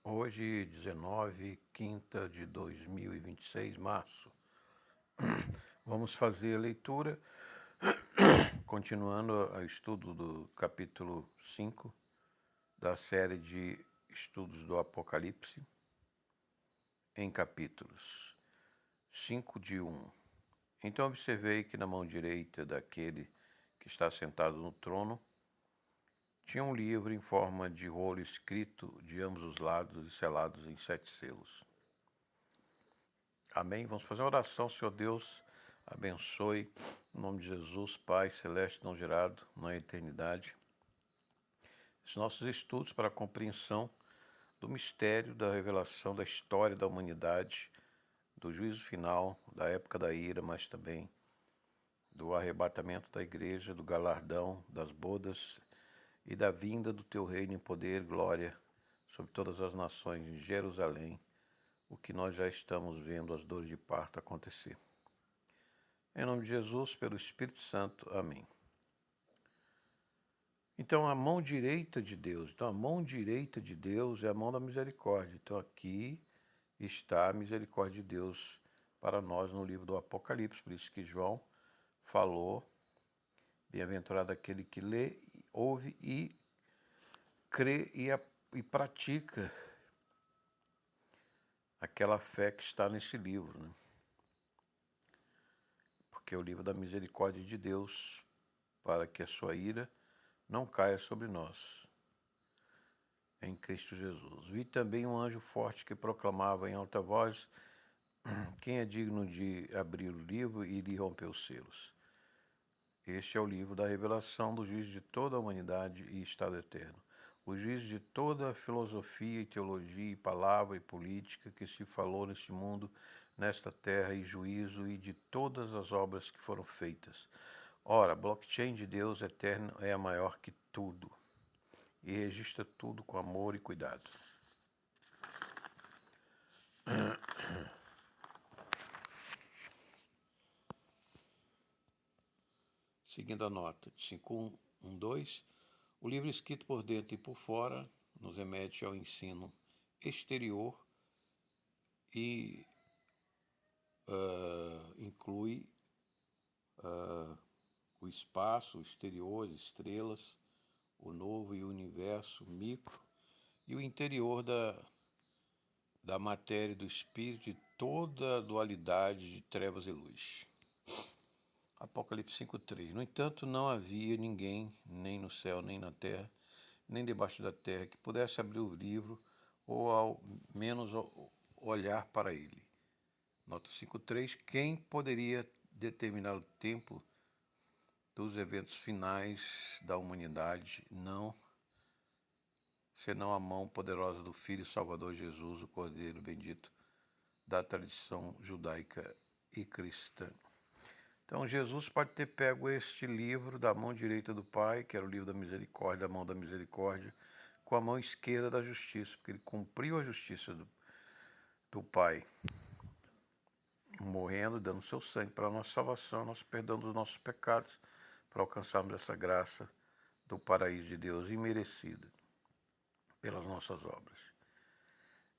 Hoje, 19, quinta de 2026, março. Vamos fazer a leitura, continuando o estudo do capítulo 5 da série de estudos do Apocalipse, em capítulos 5 de 1. Então observei que na mão direita daquele que está sentado no trono tinha um livro em forma de rolo escrito de ambos os lados e selados em 7 selos. Amém? Vamos fazer uma oração. Senhor Deus, abençoe, em nome de Jesus, Pai celeste não gerado na eternidade, os nossos estudos para a compreensão do mistério da revelação da história da humanidade, do juízo final, da época da ira, mas também do arrebatamento da igreja, do galardão, das bodas e da vinda do teu reino em poder e glória sobre todas as nações em Jerusalém, o que nós já estamos vendo as dores de parto acontecer. Em nome de Jesus, pelo Espírito Santo. Amém. Então, a mão direita de Deus. Então, a mão direita de Deus é a mão da misericórdia. Então, aqui está a misericórdia de Deus para nós no livro do Apocalipse. Por isso que João falou, bem-aventurado aquele que lê, ouve e crê e pratica aquela fé que está nesse livro, né? Porque é o livro da misericórdia de Deus, para que a sua ira não caia sobre nós, em Cristo Jesus. Vi também um anjo forte que proclamava em alta voz: quem é digno de abrir o livro e lhe romper os selos? Este é o livro da revelação do juízo de toda a humanidade e estado eterno. O juízo de toda a filosofia e teologia e palavra e política que se falou neste mundo, nesta terra, e juízo e de todas as obras que foram feitas. Ora, a blockchain de Deus eterno é a maior que tudo e registra tudo com amor e cuidado. Seguindo a nota de 5.1.1.2, o livro escrito por dentro e por fora nos remete ao ensino exterior e inclui o espaço, o exterior, as estrelas, o novo e o universo micro e o interior da matéria e do espírito e toda a dualidade de trevas e luz. Apocalipse 5.3. No entanto, não havia ninguém, nem no céu, nem na terra, nem debaixo da terra, que pudesse abrir o livro ou ao menos olhar para ele. Nota 5.3. Quem poderia determinar o tempo dos eventos finais da humanidade, senão a mão poderosa do Filho e Salvador Jesus, o Cordeiro bendito da tradição judaica e cristã. Então, Jesus pode ter pego este livro da mão direita do Pai, que era o livro da misericórdia, da mão da misericórdia, com a mão esquerda da justiça, porque ele cumpriu a justiça do Pai, morrendo, dando seu sangue para a nossa salvação, nosso perdão dos nossos pecados, para alcançarmos essa graça do paraíso de Deus imerecida pelas nossas obras.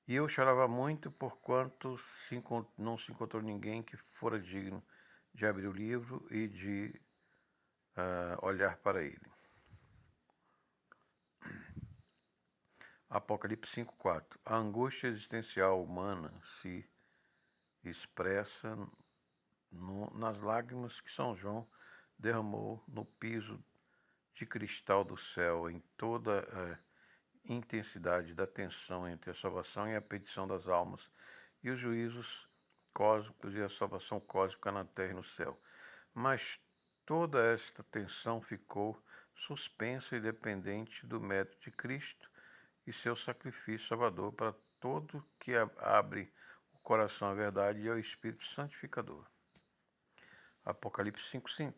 E eu chorava muito, porquanto não se encontrou ninguém que fora digno de abrir o livro e de olhar para ele. Apocalipse 5.4. A angústia existencial humana se expressa nas lágrimas que São João derramou no piso de cristal do céu, em toda a intensidade da tensão entre a salvação e a perdição das almas, e os juízos cósmicos e a salvação cósmica na terra e no céu. Mas toda esta tensão ficou suspensa e dependente do mérito de Cristo e seu sacrifício salvador para todo que abre o coração à verdade e ao Espírito Santificador. Apocalipse 5.5.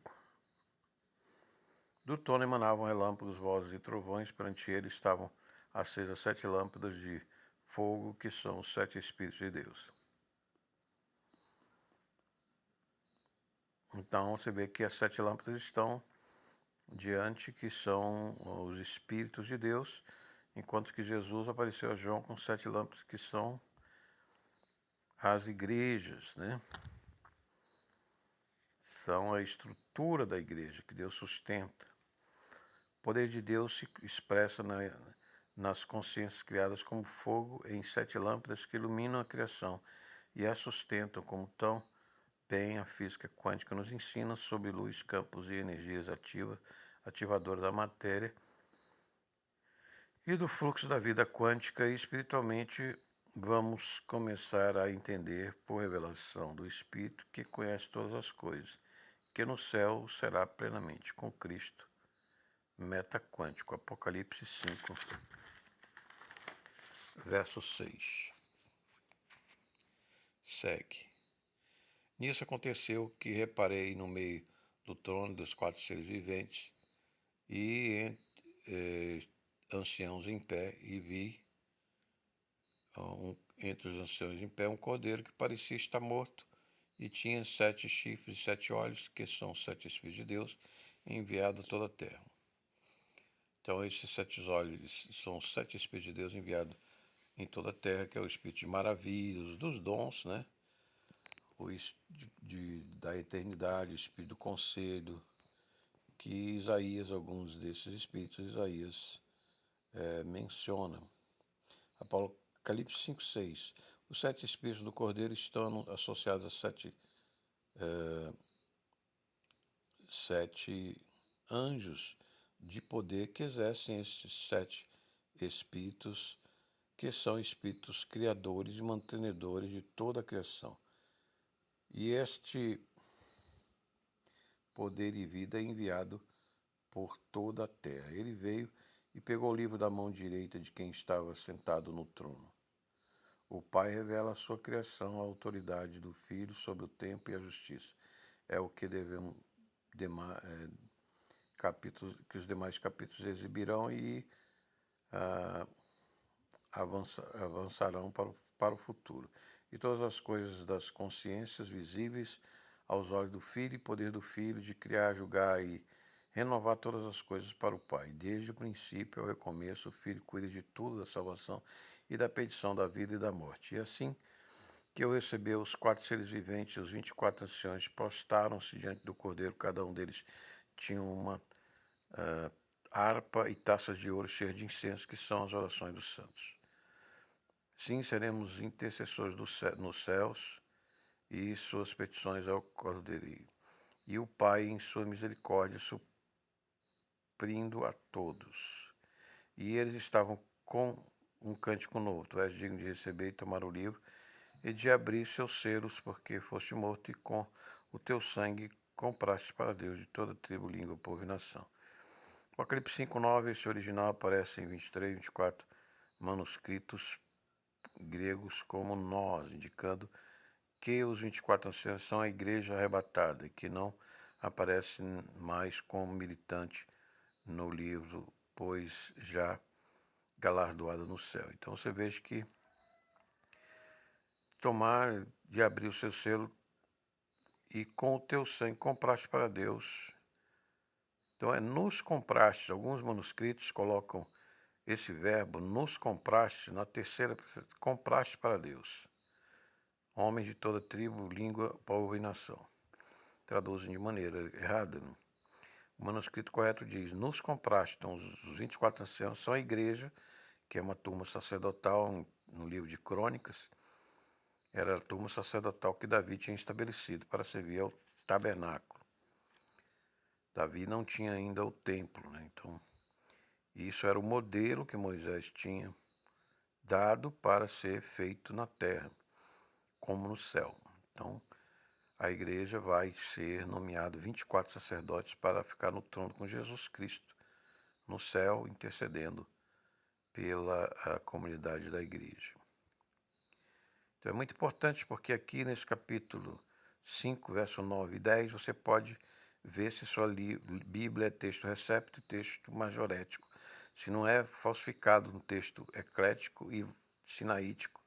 Do trono emanavam relâmpagos, vozes e trovões, perante ele estavam acesas 7 lâmpadas de fogo, que são os 7 Espíritos de Deus. Então você vê que as 7 lâmpadas estão diante, que são os Espíritos de Deus, enquanto que Jesus apareceu a João com 7 lâmpadas, que são as igrejas, né? São a estrutura da igreja que Deus sustenta. O poder de Deus se expressa nas consciências criadas como fogo em 7 lâmpadas que iluminam a criação e a sustentam, como tão bem a física quântica nos ensina, sobre luz, campos e energias ativadoras da matéria e do fluxo da vida quântica. E espiritualmente vamos começar a entender, por revelação do Espírito, que conhece todas as coisas, que no céu será plenamente com Cristo. Metaquântico, Apocalipse 5, verso 6. Segue. Nisso aconteceu que reparei no meio do trono dos 4 seres viventes e anciãos em pé, e vi entre os anciãos em pé um cordeiro que parecia estar morto e tinha 7 chifres e 7 olhos, que são 7 Espíritos de Deus, enviados a toda a terra. Então esses 7 olhos são 7 Espíritos de Deus enviados em toda a terra, que é o Espírito de maravilhas, dos dons, né? O da eternidade, o Espírito do conselho, que Isaías, alguns desses Espíritos, Isaías menciona. Apocalipse 5:6. Os 7 Espíritos do Cordeiro estão associados a 7 anjos de poder que exercem esses 7 Espíritos, que são Espíritos criadores e mantenedores de toda a criação. E este poder e vida é enviado por toda a terra. Ele veio e pegou o livro da mão direita de quem estava sentado no trono. O Pai revela a sua criação, a autoridade do Filho sobre o tempo e a justiça. É o que devemos que os demais capítulos exibirão e avançarão para o futuro. E todas as coisas das consciências visíveis aos olhos do Filho e poder do Filho de criar, julgar e renovar todas as coisas para o Pai. Desde o princípio ao recomeço, o Filho cuida de tudo, da salvação e da petição da vida e da morte. E assim que eu recebi os 4 seres viventes e os 24 anciões, prostaram-se diante do Cordeiro, cada um deles tinha uma harpa e taças de ouro cheias de incenso, que são as orações dos santos. Sim, seremos intercessores nos céus e suas petições ao Cordeiro. E o Pai, em sua misericórdia, suprindo a todos. E eles estavam com um cântico novo: tu és digno de receber e tomar o livro e de abrir seus selos, porque foste morto e com o teu sangue compraste para Deus de toda tribo, língua, povo e nação. Apocalipse 5:9, esse original aparece em 23 e 24 manuscritos gregos como nós, indicando que os 24 anciãos são a igreja arrebatada e que não aparece mais como militante no livro, pois já galardoada no céu. Então você veja que tomar de abrir o seu selo e com o teu sangue compraste para Deus. Então nos compraste. Alguns manuscritos colocam esse verbo nos compraste na terceira, compraste para Deus. Homens de toda tribo, língua, povo e nação. Traduzem de maneira errada, né? O manuscrito correto diz: nos compraste. Então os 24 anciãos são a igreja, que é uma turma sacerdotal. No livro de Crônicas, era a turma sacerdotal que Davi tinha estabelecido para servir ao tabernáculo. Davi não tinha ainda o templo, né? Então, isso era o modelo que Moisés tinha dado para ser feito na terra, como no céu. Então, a igreja vai ser nomeada 24 sacerdotes para ficar no trono com Jesus Cristo, no céu, intercedendo pela comunidade da igreja. Então é muito importante, porque aqui nesse capítulo 5, verso 9 e 10, você pode ver se sua Bíblia é texto recepto e texto majorético, se não é falsificado no texto eclético e sinaítico,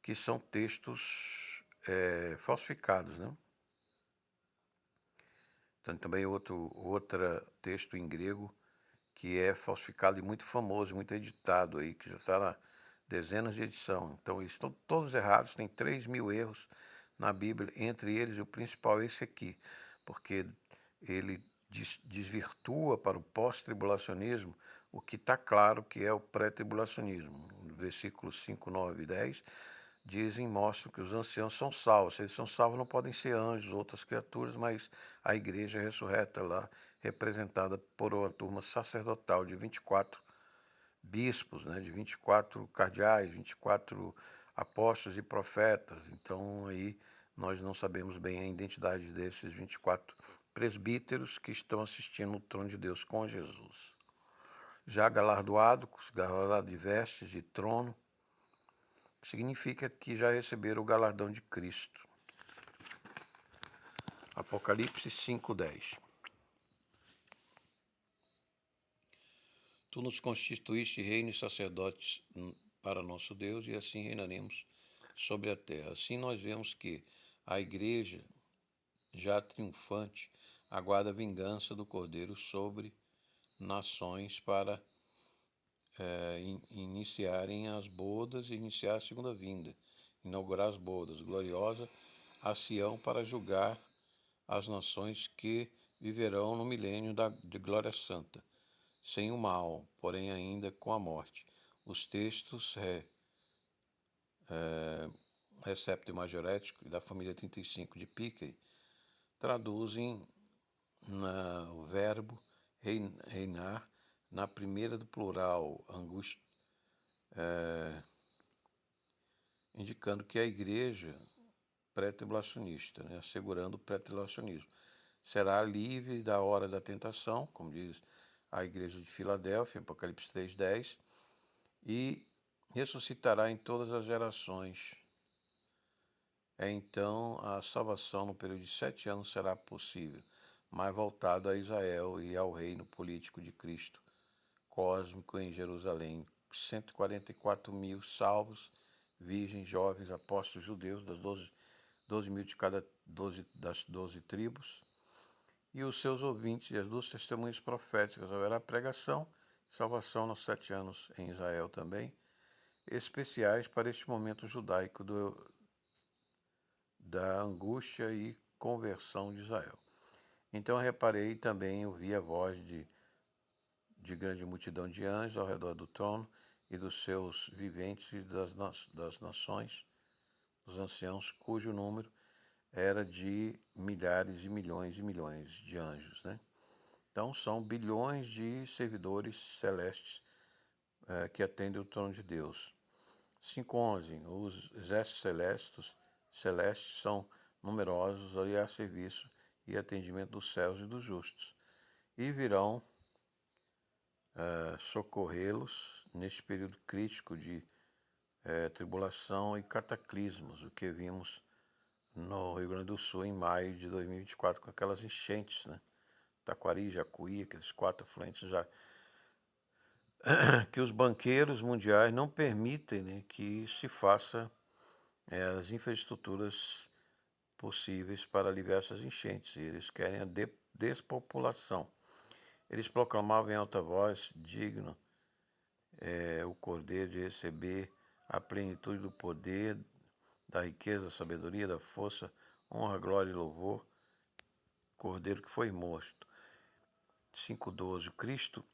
que são textos falsificados, né? Então também outro texto em grego que é falsificado e muito famoso, muito editado aí, que já está na dezenas de edição. Então, eles estão todos errados, tem 3.000 erros na Bíblia, entre eles o principal é esse aqui, porque ele desvirtua para o pós-tribulacionismo o que está claro que é o pré-tribulacionismo. Versículos 5, 9 e 10 dizem, mostram que os anciãos são salvos. Se eles são salvos, não podem ser anjos, outras criaturas, mas a igreja é ressurreta lá, representada por uma turma sacerdotal de 24 bispos, né, de 24 cardeais, 24 apóstolos e profetas. Então aí nós não sabemos bem a identidade desses 24 presbíteros que estão assistindo o trono de Deus com Jesus. Já galardoado de vestes de trono, significa que já receberam o galardão de Cristo. Apocalipse 5:10. Tu nos constituíste reino e sacerdotes para nosso Deus, e assim reinaremos sobre a terra. Assim nós vemos que a igreja, já triunfante, aguarda a vingança do Cordeiro sobre nações para iniciarem as bodas e iniciar a segunda vinda, inaugurar as bodas. Gloriosa a Sião para julgar as nações que viverão no milênio de glória santa, sem o mal, porém ainda com a morte. Os textos Recepto Majorético da família 35 de Pickey traduzem o verbo reinar na primeira do plural, indicando que a igreja pré-tribulacionista, né, assegurando o pré-tribulacionismo, será livre da hora da tentação, como diz a igreja de Filadélfia, Apocalipse 3:10, e ressuscitará em todas as gerações. Então a salvação no período de 7 anos será possível, mas voltado a Israel e ao reino político de Cristo cósmico em Jerusalém. 144.000 salvos, virgens, jovens, apóstolos judeus, das 12.000 de cada das 12 tribos, e os seus ouvintes e as duas testemunhas proféticas. Haverá pregação, salvação nos 7 anos em Israel também, especiais para este momento judaico da angústia e conversão de Israel. Então eu reparei também, ouvi a voz de grande multidão de anjos ao redor do trono e dos seus viventes e das nações, dos anciãos, cujo número era de milhares e milhões de anjos, né? Então são bilhões de servidores celestes que atendem o trono de Deus. 5:11. Os exércitos celestes são numerosos e a serviço e atendimento dos céus e dos justos, e virão socorrê-los neste período crítico de tribulação e cataclismos, o que vimos no Rio Grande do Sul em maio de 2024 com aquelas enchentes, né? Taquari, Jacuí, aqueles 4 afluentes já que os banqueiros mundiais não permitem, né, que se faça as infraestruturas possíveis para aliviar essas enchentes. Eles querem a despopulação. Eles proclamavam em alta voz, digno o Cordeiro de receber a plenitude do poder, da riqueza, da sabedoria, da força, honra, glória e louvor, Cordeiro que foi morto. 5:12. Cristo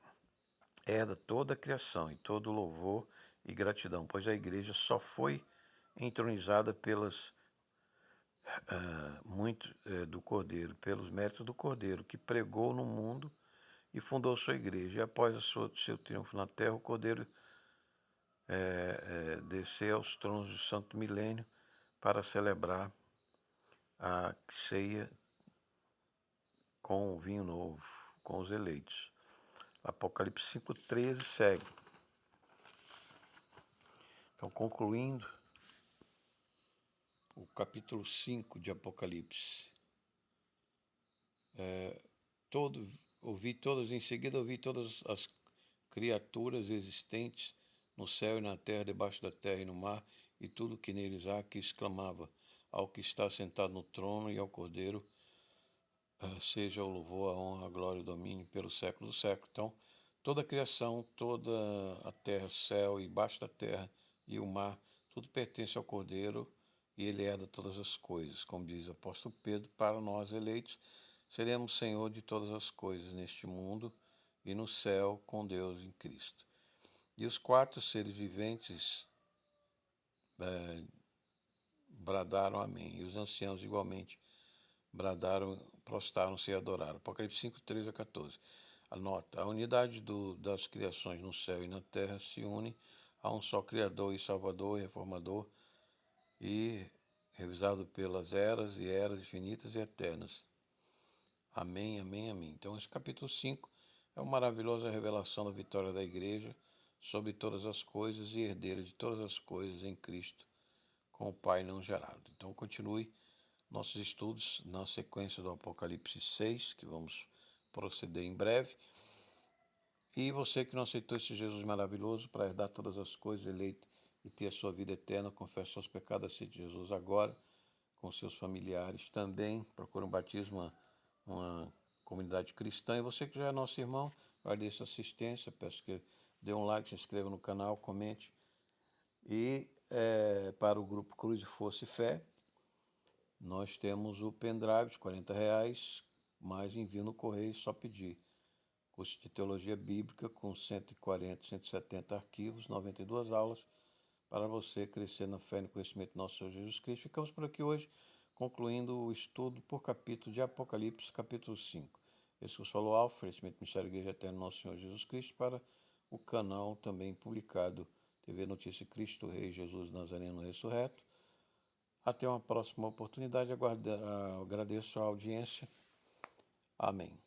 herda toda a criação e todo louvor e gratidão, pois a igreja só foi entronizada pelas do Cordeiro, pelos méritos do Cordeiro, que pregou no mundo e fundou sua igreja. E após seu triunfo na terra, o Cordeiro descer aos tronos do Santo Milênio para celebrar a ceia com o vinho novo, com os eleitos. Apocalipse 5:13 segue. Então, concluindo o capítulo 5 de Apocalipse, em seguida ouvi todas as criaturas existentes no céu e na terra, debaixo da terra e no mar, e tudo que neles há, que exclamava ao que está sentado no trono e ao Cordeiro, seja o louvor, a honra, a glória e o domínio pelos séculos dos séculos. Então, Toda a criação, toda a terra, o céu e embaixo da terra e o mar, tudo pertence ao Cordeiro e ele herda todas as coisas. Como diz o apóstolo Pedro, para nós eleitos, seremos Senhor de todas as coisas neste mundo e no céu com Deus em Cristo. E os 4 seres viventes bradaram amém. E os anciãos igualmente bradaram, prostaram-se e adoraram. Apocalipse 5, 13 a 14. Anota, a unidade das criações no céu e na terra se une a um só Criador e Salvador e Reformador e revisado pelas eras e eras infinitas e eternas. Amém, amém, amém. Então esse capítulo 5 é uma maravilhosa revelação da vitória da igreja sobre todas as coisas e herdeira de todas as coisas em Cristo, com o Pai não gerado. Então continue nossos estudos na sequência do Apocalipse 6, que vamos proceder em breve. E você que não aceitou esse Jesus maravilhoso para herdar todas as coisas, eleito e ter a sua vida eterna, confesse seus pecados, aceite Jesus agora com seus familiares também. Procure um batismo, uma comunidade cristã. E você que já é nosso irmão, agradeço a assistência, peço que dê um like, se inscreva no canal, comente. E para o grupo Cruz de Força e Fé, nós temos o pendrive de R$40, mais envio no correio, só pedir. Curso de Teologia Bíblica com 140, 170 arquivos, 92 aulas, para você crescer na fé e no conhecimento do nosso Senhor Jesus Cristo. Ficamos por aqui hoje, concluindo o estudo por capítulo de Apocalipse, capítulo 5. Esse que falou Alfa, oferecimento do Ministério Igreja Eterna do Nosso Senhor Jesus Cristo, para o canal também publicado, TV Notícia Cristo Rei Jesus Nazareno Ressurreto. Até uma próxima oportunidade, agradeço a audiência. Amém.